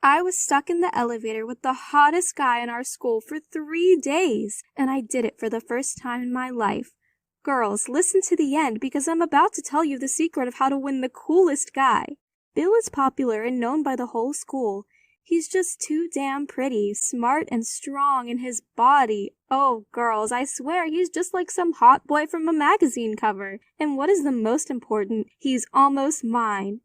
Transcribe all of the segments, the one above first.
I was stuck in the elevator with the hottest guy in our school for 3 days, and I did it for the first time in my life. Girls, listen to the end because I'm about to tell you the secret of how to win the coolest guy. Bill is popular and known by the whole school. He's just too damn pretty, smart and strong in his body. Oh, girls, I swear he's just like some hot boy from a magazine cover. And what is the most important, he's almost mine.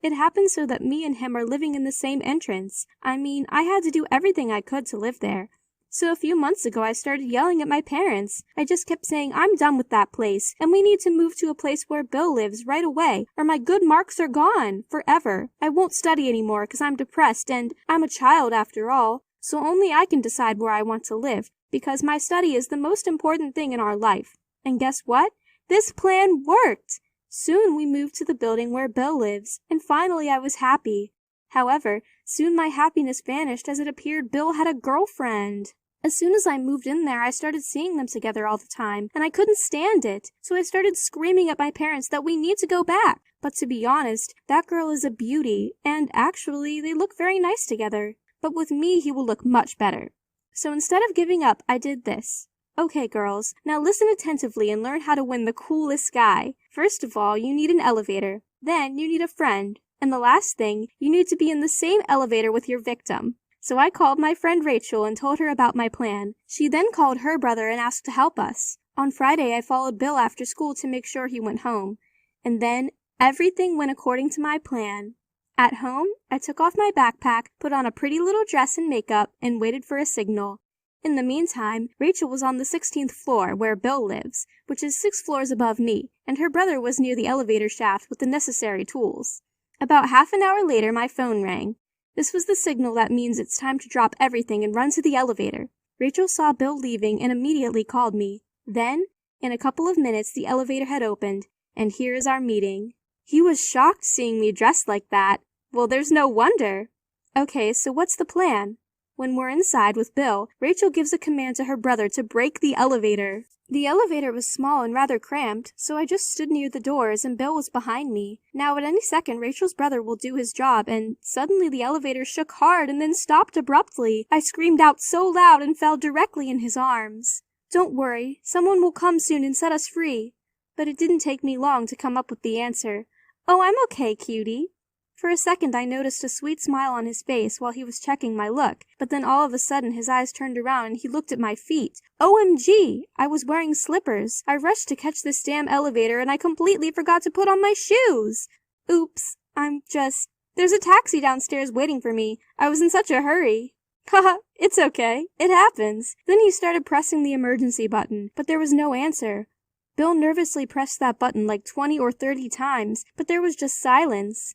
It happened so that me and him are living in the same entrance. I mean, I had to do everything I could to live there. So a few months ago I started yelling at my parents. I just kept saying I'm done with that place, and we need to move to a place where Bill lives right away, or my good marks are gone, forever. I won't study anymore because I'm depressed, and I'm a child after all, so only I can decide where I want to live, because my study is the most important thing in our life. And guess what? This plan worked! Soon we moved to the building where Bill lives, and finally I was happy. However, soon my happiness vanished as it appeared Bill had a girlfriend. As soon as I moved in there, I started seeing them together all the time, and I couldn't stand it, so I started screaming at my parents that we need to go back. But to be honest, that girl is a beauty, and actually, they look very nice together. But with me, he will look much better. So instead of giving up, I did this. Okay, girls, now listen attentively and learn how to win the coolest guy. First of all, you need an elevator. Then, you need a friend. And the last thing, you need to be in the same elevator with your victim. So I called my friend Rachel and told her about my plan. She then called her brother and asked to help us. On Friday, I followed Bill after school to make sure he went home. And then, everything went according to my plan. At home, I took off my backpack, put on a pretty little dress and makeup, and waited for a signal. In the meantime, Rachel was on the 16th floor, where Bill lives, which is 6 floors above me, and her brother was near the elevator shaft with the necessary tools. About half an hour later, my phone rang. This was the signal that means it's time to drop everything and run to the elevator. Rachel saw Bill leaving and immediately called me. Then, in a couple of minutes, the elevator had opened, and here is our meeting. He was shocked seeing me dressed like that. Well, there's no wonder. Okay, so what's the plan? When we're inside with Bill, Rachel gives a command to her brother to break the elevator. The elevator was small and rather cramped, so I just stood near the doors and Bill was behind me. Now at any second Rachel's brother will do his job, and suddenly the elevator shook hard and then stopped abruptly. I screamed out so loud and fell directly in his arms. Don't worry, someone will come soon and set us free. But it didn't take me long to come up with the answer. Oh, I'm okay, cutie. For a second I noticed a sweet smile on his face while he was checking my look, but then all of a sudden his eyes turned around and he looked at my feet. OMG! I was wearing slippers. I rushed to catch this damn elevator and I completely forgot to put on my shoes. Oops, there's a taxi downstairs waiting for me. I was in such a hurry. Haha, it's okay. It happens. Then he started pressing the emergency button, but there was no answer. Bill nervously pressed that button like 20 or 30 times, but there was just silence.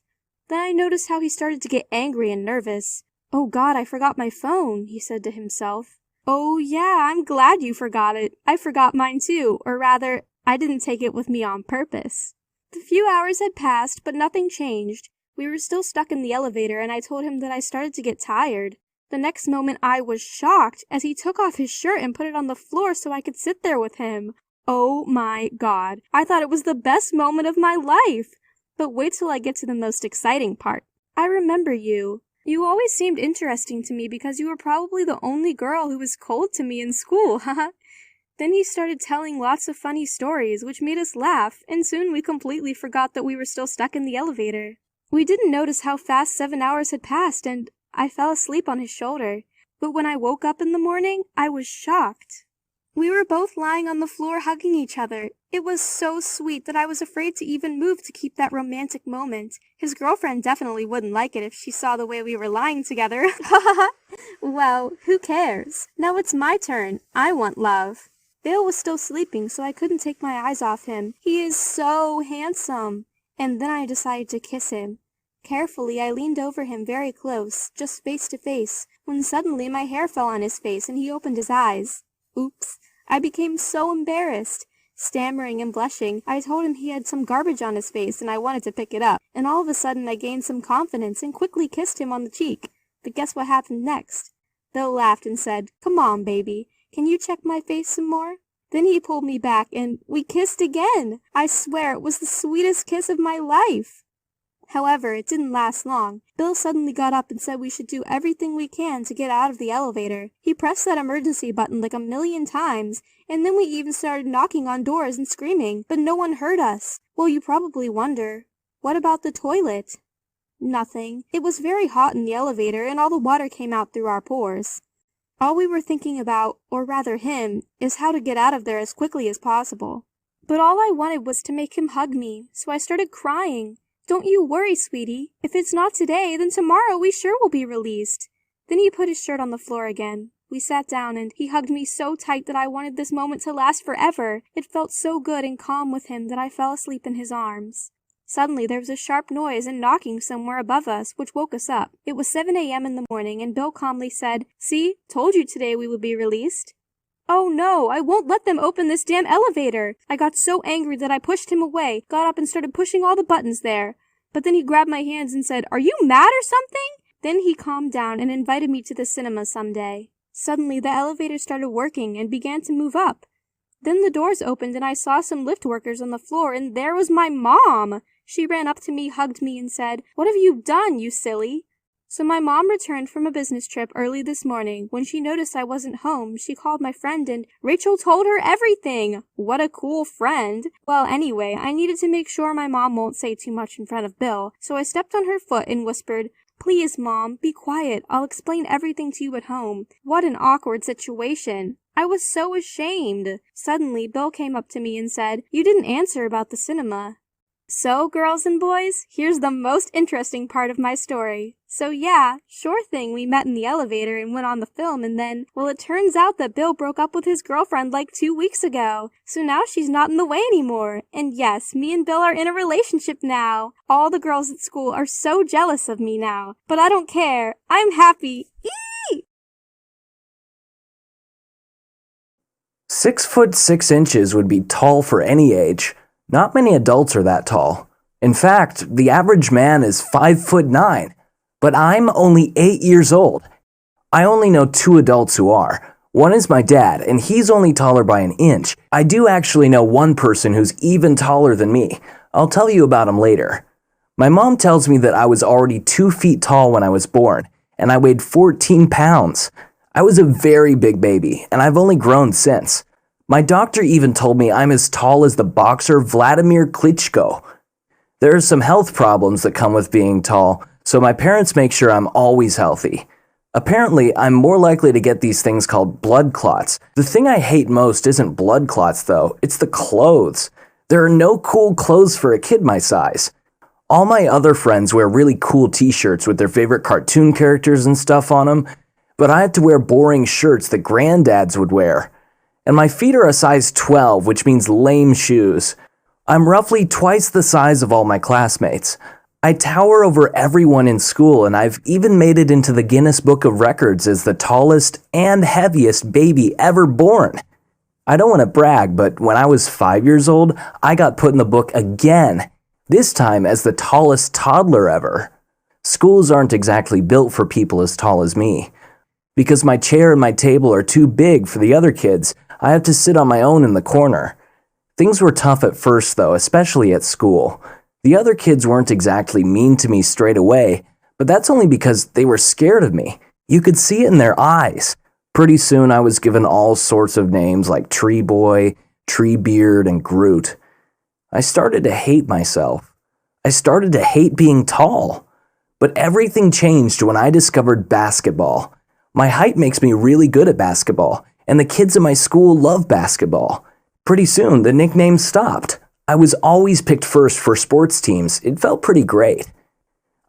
Then I noticed how he started to get angry and nervous. Oh God, I forgot my phone, he said to himself. Oh yeah, I'm glad you forgot it. I forgot mine too, or rather, I didn't take it with me on purpose. The few hours had passed, but nothing changed. We were still stuck in the elevator, and I told him that I started to get tired. The next moment I was shocked as he took off his shirt and put it on the floor so I could sit there with him. Oh my God, I thought it was the best moment of my life. But wait till I get to the most exciting part. I remember you. You always seemed interesting to me because you were probably the only girl who was cold to me in school, haha. Then he started telling lots of funny stories, which made us laugh, and soon we completely forgot that we were still stuck in the elevator. We didn't notice how fast 7 hours had passed, and I fell asleep on his shoulder. But when I woke up in the morning, I was shocked. We were both lying on the floor hugging each other. It was so sweet that I was afraid to even move to keep that romantic moment. His girlfriend definitely wouldn't like it if she saw the way we were lying together. Well, who cares? Now it's my turn. I want love. Bill was still sleeping, so I couldn't take my eyes off him. He is so handsome. And then I decided to kiss him. Carefully, I leaned over him very close, just face to face, when suddenly my hair fell on his face and he opened his eyes. Oops. I became so embarrassed. Stammering and blushing, I told him he had some garbage on his face and I wanted to pick it up. And all of a sudden I gained some confidence and quickly kissed him on the cheek. But guess what happened next? Bill laughed and said, "Come on, baby. Can you check my face some more?" Then he pulled me back and we kissed again. I swear it was the sweetest kiss of my life. However, it didn't last long. Bill suddenly got up and said we should do everything we can to get out of the elevator. He pressed that emergency button like a million times, and then we even started knocking on doors and screaming, but no one heard us. Well, you probably wonder, what about the toilet? Nothing. It was very hot in the elevator, and all the water came out through our pores. All we were thinking about, or rather him, is how to get out of there as quickly as possible. But all I wanted was to make him hug me, so I started crying. Don't you worry, sweetie. If it's not today, then tomorrow we sure will be released. Then he put his shirt on the floor again. We sat down, and he hugged me so tight that I wanted this moment to last forever. It felt so good and calm with him that I fell asleep in his arms. Suddenly there was a sharp noise and knocking somewhere above us, which woke us up. It was 7 a.m. in the morning, and Bill calmly said, "See, told you today we would be released." "Oh no, I won't let them open this damn elevator." I got so angry that I pushed him away, got up and started pushing all the buttons there. But then he grabbed my hands and said, "Are you mad or something?" Then he calmed down and invited me to the cinema someday. Suddenly the elevator started working and began to move up. Then the doors opened and I saw some lift workers on the floor, and there was my mom. She ran up to me, hugged me, and said, "What have you done, you silly?" So my mom returned from a business trip early this morning. When she noticed I wasn't home, she called my friend and Rachel told her everything. What a cool friend. Well, anyway, I needed to make sure my mom won't say too much in front of Bill, so I stepped on her foot and whispered, "Please, Mom, be quiet. I'll explain everything to you at home." What an awkward situation. I was so ashamed. Suddenly, Bill came up to me and said, "You didn't answer about the cinema." So, girls and boys, here's the most interesting part of my story. So yeah, sure thing, we met in the elevator and went on the film, and then, well, it turns out that Bill broke up with his girlfriend like 2 weeks ago. So now she's not in the way anymore. And yes, me and Bill are in a relationship now. All the girls at school are so jealous of me now. But I don't care. I'm happy. Eee! 6'6" would be tall for any age. Not many adults are that tall. In fact, the average man is 5'9", but I'm only 8 years old. I only know 2 adults who are. One is my dad, and he's only taller by an inch. I do actually know one person who's even taller than me. I'll tell you about him later. My mom tells me that I was already 2 feet tall when I was born, and I weighed 14 pounds. I was a very big baby, and I've only grown since. My doctor even told me I'm as tall as the boxer Vladimir Klitschko. There are some health problems that come with being tall, so my parents make sure I'm always healthy. Apparently, I'm more likely to get these things called blood clots. The thing I hate most isn't blood clots though, it's the clothes. There are no cool clothes for a kid my size. All my other friends wear really cool t-shirts with their favorite cartoon characters and stuff on them, but I have to wear boring shirts that granddads would wear. And my feet are a size 12, which means lame shoes. I'm roughly twice the size of all my classmates. I tower over everyone in school, and I've even made it into the Guinness Book of Records as the tallest and heaviest baby ever born. I don't want to brag, but when I was 5 years old, I got put in the book again, this time as the tallest toddler ever. Schools aren't exactly built for people as tall as me. Because my chair and my table are too big for the other kids, I have to sit on my own in the corner. Things were tough at first though, especially at school. The other kids weren't exactly mean to me straight away, but that's only because they were scared of me. You could see it in their eyes. Pretty soon I was given all sorts of names like Tree Boy, Tree Beard, and Groot. I started to hate myself. I started to hate being tall. But everything changed when I discovered basketball. My height makes me really good at basketball, and the kids in my school love basketball. Pretty soon, the nicknames stopped. I was always picked first for sports teams. It felt pretty great.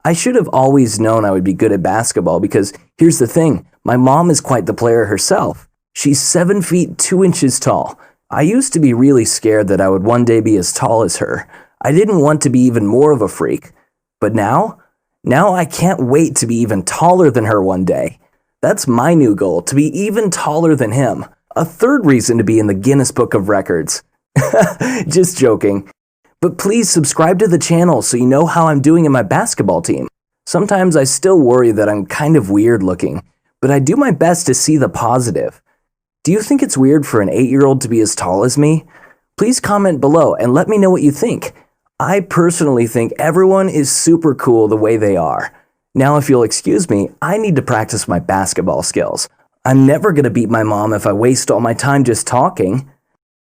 I should have always known I would be good at basketball because here's the thing, my mom is quite the player herself. She's 7 feet 2 inches tall. I used to be really scared that I would one day be as tall as her. I didn't want to be even more of a freak. But now I can't wait to be even taller than her one day. That's my new goal, to be even taller than him. A third reason to be in the Guinness Book of Records. Just joking. But please subscribe to the channel so you know how I'm doing in my basketball team. Sometimes I still worry that I'm kind of weird looking, but I do my best to see the positive. Do you think it's weird for an 8-year-old to be as tall as me? Please comment below and let me know what you think. I personally think everyone is super cool the way they are. Now, if you'll excuse me, I need to practice my basketball skills. I'm never gonna beat my mom if I waste all my time just talking.